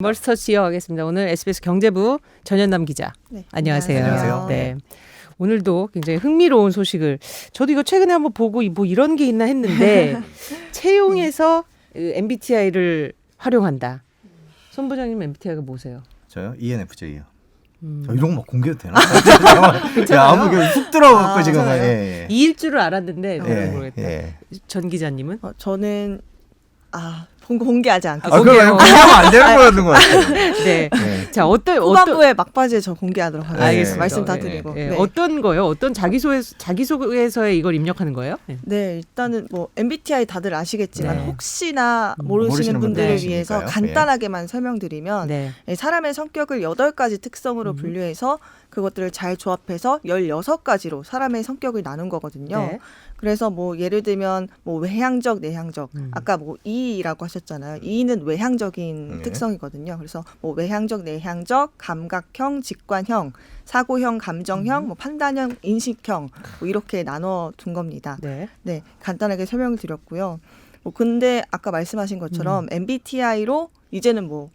멀스터치 이어가겠습니다. 오늘 SBS 경제부 전현남 기자. 네. 안녕하세요. 안녕하세요. 네. 오늘도 굉장히 흥미로운 소식을 저도 이거 최근에 한번 보고 뭐 이런 게 있나 했는데 채용에서 MBTI를 활용한다. 손 부장님 MBTI가 뭐세요? 저요? ENFJ요. 이런 거 막 공개도 되나? 괜찮아요? 야, 아무 훅 들어갖고 지금. 맞아요. 예, 예. 이일 줄을 알았는데 예, 모르겠다. 예. 전 기자님은? 저는 공개하지 않겠습니다. 아, 그럼 공개하면 안 되는 거였던 것 같아요. 네. 네. 자, 후반부에 막바지에 저 공개하도록 하겠습니다. 알겠습니다. 말씀 다 네. 드리고. 예, 네. 어떤 거요? 어떤 자기소개서에 이걸 입력하는 거예요? 네. 네, 일단은 뭐 MBTI 다들 아시겠지만 네. 혹시나 모르시는 모르시는 분들을 분들 위해서 계시니까요. 간단하게만 설명드리면 네. 사람의 성격을 8가지 특성으로 분류해서 그것들을 잘 조합해서 16가지로 사람의 성격을 나눈 거거든요. 네. 그래서 뭐 예를 들면 뭐 외향적, 내향적. 아까 뭐 E라고 하셨잖아요. E는 외향적인 네. 특성이거든요. 그래서 뭐 외향적, 내향적, 감각형, 직관형, 사고형, 감정형, 뭐 판단형, 인식형 뭐 이렇게 나눠 둔 겁니다. 네. 네, 간단하게 설명을 드렸고요. 뭐 근데 아까 말씀하신 것처럼 MBTI로 이제는 뭐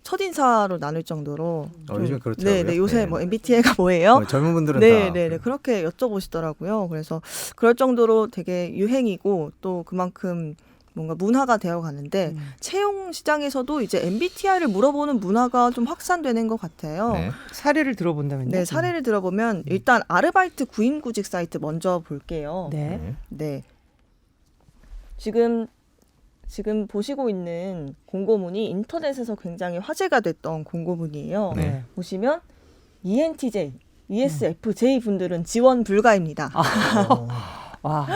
첫인사로 나눌 정도로 요즘 그렇더라고요. 네, 요새 네. 뭐 MBTI가 뭐예요? 젊은 분들은 네, 다. 그렇게 여쭤보시더라고요. 그래서 그럴 정도로 되게 유행이고 또 그만큼 뭔가 문화가 되어 가는데 채용 시장에서도 이제 MBTI를 물어보는 문화가 좀 확산되는 것 같아요. 네. 사례를 들어본다면요? 네, 사례를 들어보면 일단 아르바이트 구인구직 사이트 먼저 볼게요. 네. 네. 네. 지금 보시고 있는 공고문이 인터넷에서 굉장히 화제가 됐던 공고문이에요. 네. 보시면 ENTJ, ESFJ 분들은 지원 불가입니다. 와.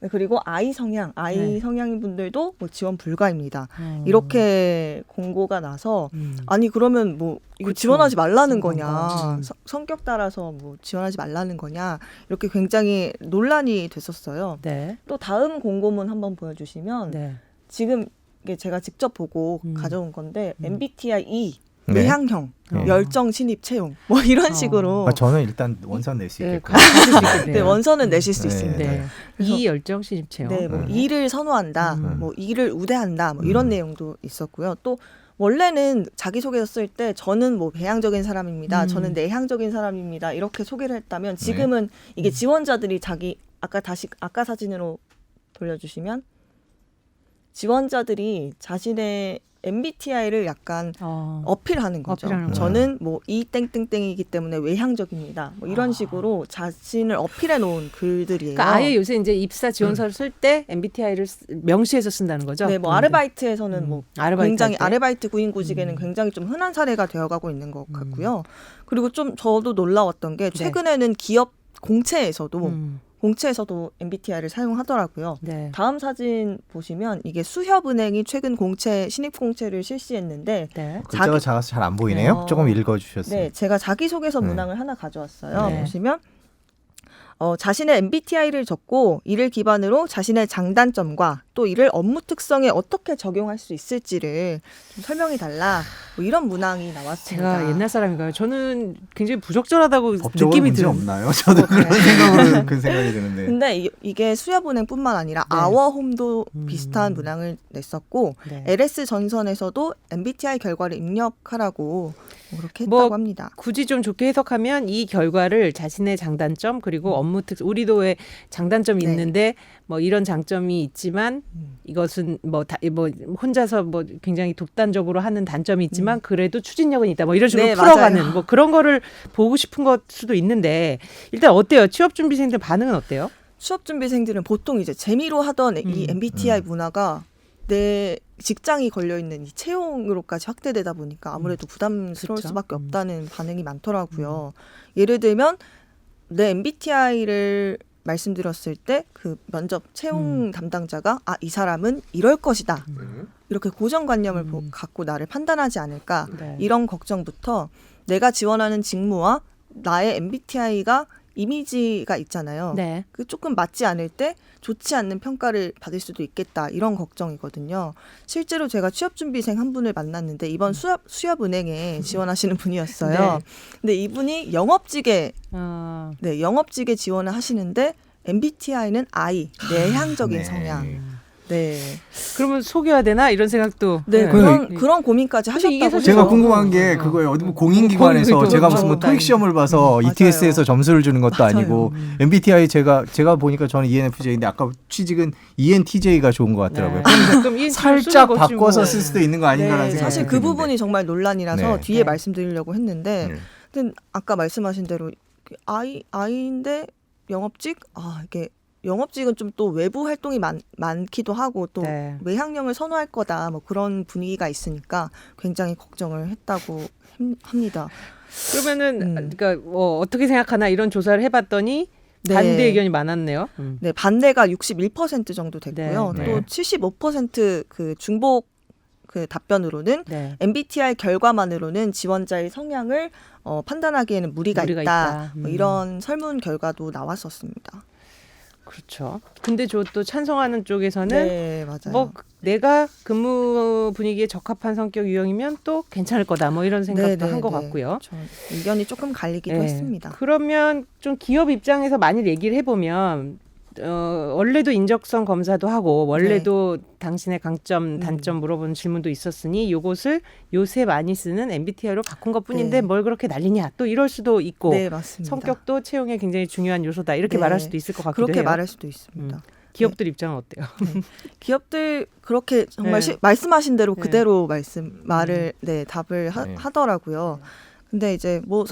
네, 그리고 I 성향, 네. 성향인 분들도 뭐 지원 불가입니다. 이렇게 공고가 나서 아니 그러면 뭐 이거 그쵸. 지원하지 말라는 그런 거냐, 건가. 성격 따라서 뭐 지원하지 말라는 거냐 이렇게 굉장히 논란이 됐었어요. 네. 또 다음 공고문 한번 보여주시면 네. 지금 이게 제가 직접 보고 가져온 건데 MBTI E 네. 외향형, 네. 열정 신입 채용 뭐 이런 식으로 저는 일단 원서 낼 수 네, 있겠고. 네, 원서는 내실 수 네. 있습니다. 네. 그래서- 이 열정 신입 채용. 네, 뭐 일을 선호한다, 뭐 일을 우대한다, 뭐 이런 내용도 있었고요. 또 원래는 자기소개서 쓸 때 저는 뭐 배향적인 사람입니다, 저는 내향적인 사람입니다 이렇게 소개를 했다면 지금은 이게 지원자들이 아까 사진으로 돌려주시면 지원자들이 자신의 MBTI를 약간 어필하는 거죠. 어필하는 저는 뭐 이 땡땡땡이기 때문에 외향적입니다. 뭐 이런 식으로 자신을 어필해 놓은 글들이에요. 그러니까 아예 요새 이제 입사 지원서를 쓸 때 MBTI를 명시해서 쓴다는 거죠. 네, 뭐 아르바이트에서는 뭐 아르바이트 굉장히 할 때? 아르바이트 구인구직에는 굉장히 좀 흔한 사례가 되어가고 있는 것 같고요. 그리고 좀 저도 놀라웠던 게 최근에는 기업 공채에서도 MBTI를 사용하더라고요. 네. 다음 사진 보시면 이게 수협은행이 최근 신입 공채를 실시했는데 네. 글자가 작아서 잘 안 보이네요. 조금 읽어주셨어요. 네, 제가 자기소개서 문항을 하나 가져왔어요. 네. 보시면 자신의 MBTI를 적고 이를 기반으로 자신의 장단점과 또 이를 업무 특성에 어떻게 적용할 수 있을지를 좀 설명해 달라. 뭐 이런 문항이 나왔습니다. 제가 옛날 사람인가요? 저는 굉장히 부적절하다고 법적으로 느낌이 문제 들어요. 없나요? 저도 그런 생각으로 그 생각이 드는데. 근데 이게 수협은행뿐만 아니라 네. 아워홈도 비슷한 문항을 냈었고 네. LS 전선에서도 MBTI 결과를 입력하라고 그렇게 뭐 했다고 합니다. 굳이 좀 좋게 해석하면 이 결과를 자신의 장단점 그리고 업무 특성 우리도 왜 장단점이 네. 있는데 뭐 이런 장점이 있지만 이것은 뭐 혼자서 뭐 굉장히 독단적으로 하는 단점이 있지만 그래도 추진력은 있다. 뭐 이런 식으로 네, 풀어가는 맞아요. 뭐 그런 거를 보고 싶은 것 수도 있는데 일단 어때요? 취업 준비생들 반응은 어때요? 취업준비생들은 보통 이제 재미로 하던 이 MBTI 문화가 내 직장이 걸려있는 이 채용으로까지 확대되다 보니까 아무래도 부담스러울 그쵸. 수밖에 없다는 반응이 많더라고요. 예를 들면 내 MBTI를 말씀드렸을 때 그 면접 채용 담당자가 이 사람은 이럴 것이다. 이렇게 고정관념을 갖고 나를 판단하지 않을까. 네. 이런 걱정부터 내가 지원하는 직무와 나의 MBTI가 이미지가 있잖아요. 네. 그 조금 맞지 않을 때 좋지 않는 평가를 받을 수도 있겠다 이런 걱정이거든요. 실제로 제가 취업준비생 한 분을 만났는데 이번 수협은행에 지원하시는 분이었어요. 네. 근데 이분이 영업직에 영업직에 지원을 하시는데 MBTI는 I, 내향적인 네. 성향. 네. 그러면 속여야 되나 이런 생각도. 네, 그런 고민까지 사실 이게 하셨다고. 사실 제가 그래서- 궁금한 게 그거예요. 어디 뭐 공인기관에서 공인기관 제가 무슨 뭐 그렇죠. 토익 시험을 봐서 맞아요. ETS에서 점수를 주는 것도 맞아요. 아니고 MBTI 제가 보니까 저는 ENFJ인데 아까 취직은 ENTJ가 좋은 것 같더라고요. 그럼 이 살짝 쓰는 거지 뭐. 바꿔서 쓸 수도 있는 거 아닌가라는 네, 생각이 사실 그 드는데. 부분이 정말 논란이라서 네. 뒤에 네. 말씀드리려고 했는데, 네. 근데 아까 말씀하신 대로 아이인데 영업직, 이게 영업직은 좀 또 외부 활동이 많기도 하고 또 네. 외향형을 선호할 거다 뭐 그런 분위기가 있으니까 굉장히 걱정을 했다고 합니다. 그러면은 그러니까 뭐 어떻게 생각하나 이런 조사를 해봤더니 네. 반대 의견이 많았네요. 네, 반대가 61% 정도 됐고요. 네. 또 네. 75% 그 중복 그 답변으로는 네. MBTI 결과만으로는 지원자의 성향을 판단하기에는 무리가 있다. 뭐 이런 설문 결과도 나왔었습니다. 그렇죠. 근데 저 또 찬성하는 쪽에서는 네, 맞아요. 뭐 내가 근무 분위기에 적합한 성격 유형이면 또 괜찮을 거다. 뭐 이런 생각도 한 것 같고요. 저 의견이 조금 갈리기도 네. 했습니다. 그러면 좀 기업 입장에서 만일 얘기를 해보면 원래도 인적성 검사도 하고 원래도 당신의 강점, 단점 물어보는 질문도 있었으니 요것을 요새 많이 쓰는 MBTI로 바꾼 것뿐인데 네. 뭘 그렇게 난리냐 또 이럴 수도 있고 네, 맞습니다. 성격도 채용에 굉장히 중요한 요소다 이렇게 네. 말할 수도 있을 것 같기도 그렇게 해요. 말할 수도 있습니다. 기업들 입장은 어때요? 기업들 그렇게 정말 네. 말씀하신 대로 네. 그대로 답을 네. 하더라고요. 근데 이제 뭐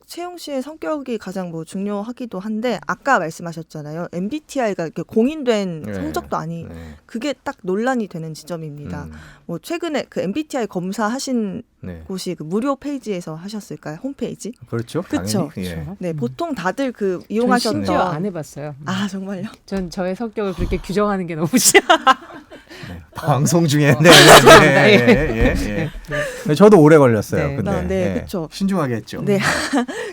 채용 시의 성격이 가장 뭐 중요하기도 한데 아까 말씀하셨잖아요. MBTI가 공인된 네. 성적도 아니 네. 그게 딱 논란이 되는 지점입니다. 뭐 최근에 그 MBTI 검사하신 네. 곳이 그 무료 페이지에서 하셨을까요? 홈페이지? 그렇죠. 그쵸. 당연히. 예. 네, 보통 다들 그 전 이용하셨던 심지어 안 해봤어요. 아 정말요? 전 저의 성격을 그렇게 규정하는 게 너무 싫어. 방송 중에 죄송합니다. 네. 저도 오래 걸렸어요. 네. 근데 네, 그쵸. 신중하게 했죠. 네.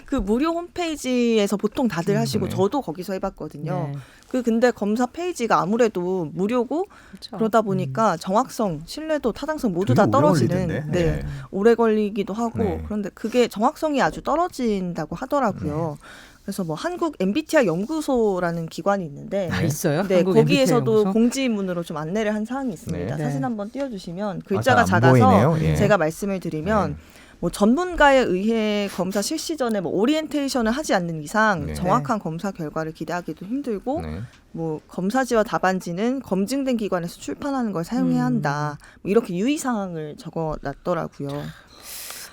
그 무료 홈페이지에서 보통 다들 하시고 네. 저도 거기서 해봤거든요. 네. 근데 검사 페이지가 아무래도 무료고 그렇죠. 그러다 보니까 정확성, 신뢰도, 타당성 모두 되게 다 오래 떨어지는 걸리던데. 네. 네. 오래 걸리기도 하고 네. 그런데 그게 정확성이 아주 떨어진다고 하더라고요. 그래서 뭐 한국 MBTI 연구소라는 기관이 있는데 아, 있어요? 네, 한국 거기에서도 MBTI 연구소? 공지문으로 좀 안내를 한 사항이 있습니다. 네. 사진 한번 띄워주시면 글자가 잘 안 작아서 보이네요. 예. 제가 말씀을 드리면 뭐 전문가에 의해 검사 실시 전에 뭐 오리엔테이션을 하지 않는 이상 네. 정확한 검사 결과를 기대하기도 힘들고 네. 뭐 검사지와 답안지는 검증된 기관에서 출판하는 걸 사용해야 한다. 뭐 이렇게 유의 사항을 적어놨더라고요.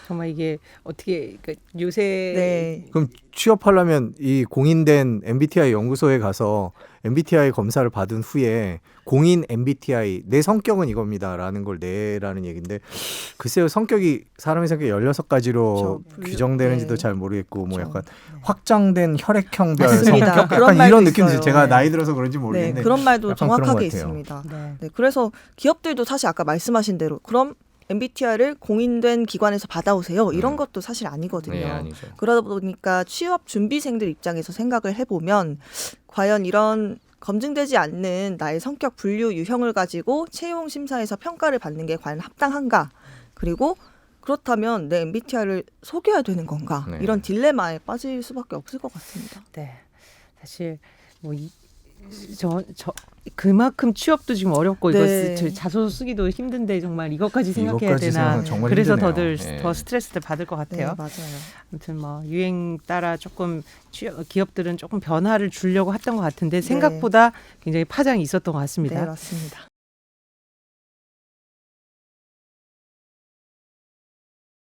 정말 이게 어떻게 그러니까 요새 네. 그럼 취업하려면 이 공인된 MBTI 연구소에 가서 MBTI 검사를 받은 후에 공인 MBTI 내 성격은 이겁니다라는 걸 내라는 얘기인데 글쎄요 성격이 사람의 성격이 16가지로 그렇죠. 규정되는지도 네. 잘 모르겠고 뭐 그렇죠. 약간 확장된 혈액형별 맞습니다. 성격 그런 약간 말도 이런 느낌도 있어요. 제가 네. 나이 들어서 그런지 네, 모르겠는데 그런 말도 약간 그런 것 정확하게 같아요. 있습니다. 네. 네, 그래서 기업들도 사실 아까 말씀하신 대로 그럼 MBTI를 공인된 기관에서 받아오세요. 이런 것도 사실 아니거든요. 네, 아니죠. 그러다 보니까 취업 준비생들 입장에서 생각을 해보면 과연 이런 검증되지 않는 나의 성격 분류 유형을 가지고 채용 심사에서 평가를 받는 게 과연 합당한가? 그리고 그렇다면 내 MBTI를 속여야 되는 건가? 네. 이런 딜레마에 빠질 수밖에 없을 것 같습니다. 네. 사실 뭐 그만큼 취업도 지금 어렵고 네. 이거 자소서 쓰기도 힘든데 정말 이것까지 생각해야 이것까지 되나. 생각하면 정말 그래서 힘드네요. 더 스트레스를 받을 것 네, 같아요. 맞아요. 아무튼 뭐 유행 따라 조금 기업들은 조금 변화를 주려고 했던 것 같은데 생각보다 굉장히 파장이 있었던 것 같습니다. 네, 맞습니다.